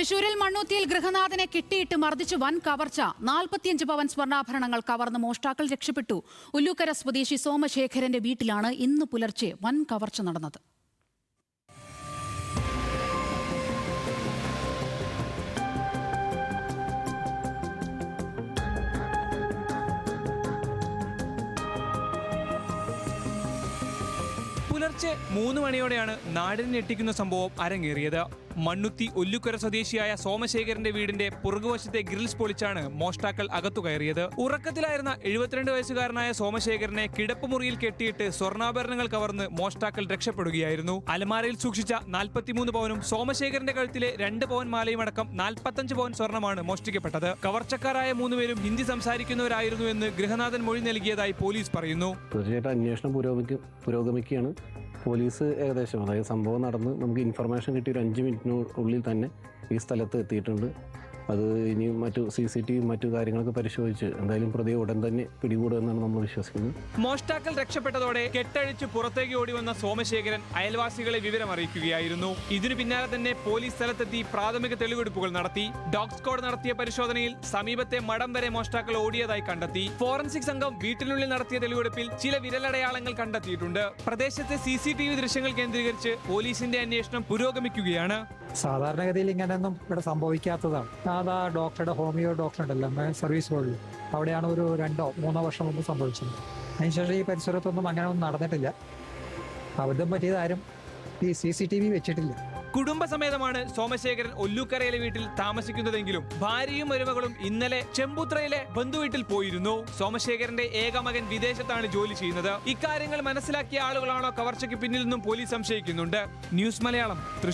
തൃശൂരിൽ മണ്ണുത്തിയിൽ ഗൃഹനാഥനെ കെട്ടിയിട്ട് മർദ്ദിച്ച് വൻ കവർച്ച. 45 പവൻ സ്വർണ്ണാഭരണങ്ങൾ കവർന്ന് മോഷ്ടാക്കൾ രക്ഷപ്പെട്ടു. ഉല്ലൂക്കര സ്വദേശി സോമശേഖരന്റെ വീട്ടിലാണ് ഇന്ന് പുലർച്ചെ വൻ കവർച്ച നടന്നത്. പുലർച്ചെ 3 മണിയോടെയാണ് നാടിനെ ഞെട്ടിക്കുന്ന സംഭവം അരങ്ങേറിയത്. മണ്ണുത്തി ഒല്ലുക്കര സ്വദേശിയായ സോമശേഖരന്റെ വീടിന്റെ പുറകുവശത്തെ ഗ്രിൽസ് പൊളിച്ചാണ് മോഷ്ടാക്കൾ അകത്തു കയറിയത്. ഉറക്കത്തിലായിരുന്ന 72 വയസ്സുകാരനായ സോമശേഖരനെ കിടപ്പുമുറിയിൽ കെട്ടിയിട്ട് സ്വർണ്ണാഭരണങ്ങൾ കവർന്ന് മോഷ്ടാക്കൾ രക്ഷപ്പെടുകയായിരുന്നു. അലമാരയിൽ സൂക്ഷിച്ച 43 പവനും സോമശേഖരന്റെ കഴുത്തിലെ 2 പവൻ മാലയും അടക്കം 45 പവൻ സ്വർണ്ണമാണ് മോഷ്ടിക്കപ്പെട്ടത്. കവർച്ചക്കാരായ 3 പേരും ഹിന്ദി സംസാരിക്കുന്നവരായിരുന്നു എന്ന് ഗൃഹനാഥൻ മൊഴി നൽകിയതായി പോലീസ് പറയുന്നു. തീർച്ചയായിട്ടും അന്വേഷണം പുരോഗമിക്കുകയാണ്. പോലീസ് ഏകദേശം, അതായത് സംഭവം നടന്ന് നമുക്ക് ഇൻഫർമേഷൻ കിട്ടിയ ഒരു 5 മിനിറ്റിനുള്ളിൽ തന്നെ ഈ സ്ഥലത്ത് എത്തിയിട്ടുണ്ട്. അത് ഇനി മറ്റു CCTV മറ്റു കാര്യങ്ങളൊക്കെ പരിശോധിച്ച് എന്തായാലും പ്രതിയെ ഉടൻ തന്നെ പിടികൂടുമെന്നാണ് നമ്മൾ വിശ്വസിക്കുന്നത്. മോഷ്ടാക്കൾ രക്ഷപ്പെട്ടതോടെ കെട്ടഴിച്ച് പുറത്തേക്ക് ഓടി വന്ന സോമശേഖരൻ അയൽവാസികളെ വിവരം അറിയിക്കുകയായിരുന്നു. ഇതിനു പിന്നാലെ തന്നെ പോലീസ് സ്ഥലത്തെത്തി പ്രാഥമിക തെളിവെടുപ്പുകൾ നടത്തി. ഡോഗ് സ്ക്വാഡ് നടത്തിയ പരിശോധനയിൽ സമീപത്തെ മഠം വരെ മോഷ്ടാക്കൾ ഓടിയതായി കണ്ടെത്തി. ഫോറൻസിക് സംഘം വീട്ടിനുള്ളിൽ നടത്തിയ തെളിവെടുപ്പിൽ ചില വിരലടയാളങ്ങൾ കണ്ടെത്തിയിട്ടുണ്ട്. പ്രദേശത്തെ CCTV ദൃശ്യങ്ങൾ കേന്ദ്രീകരിച്ച് പോലീസിന്റെ അന്വേഷണം പുരോഗമിക്കുകയാണ്. സാധാരണഗതിയിൽ ഇങ്ങനെയൊന്നും ഇവിടെ സംഭവിക്കാത്തതാണ്. അതാ ഡോക്ടറുടെ ഹോമിയോ ഡോക്ടർ ഉണ്ടല്ലോ സർവീസ് റോഡിൽ, അവിടെയാണ് ഒരു 2-3 വർഷം മുമ്പ് സംഭവിച്ചത്. അതിനുശേഷം ഈ പരിസരത്തൊന്നും അങ്ങനെ ഒന്നും നടന്നിട്ടില്ല. അബദ്ധം പറ്റിയതാരും ഈ CCTV വെച്ചിട്ടില്ല. കുടുംബസമേതമാണ് സോമശേഖരൻ ഒല്ലൂക്കരയിലെ വീട്ടിൽ താമസിക്കുന്നതെങ്കിലും ഭാര്യയും മരുമകളും ഇന്നലെ ചെമ്പൂത്രയിലെ ബന്ധുവീട്ടിൽ പോയിരുന്നു. സോമശേഖരന്റെ ഏക മകൻ വിദേശത്താണ് ജോലി ചെയ്യുന്നത്. ഇക്കാര്യങ്ങൾ മനസ്സിലാക്കിയ ആളുകളാണോ കവർച്ചയ്ക്ക് പിന്നിൽ നിന്നും പോലീസ് സംശയിക്കുന്നുണ്ട്. ന്യൂസ് മലയാളം.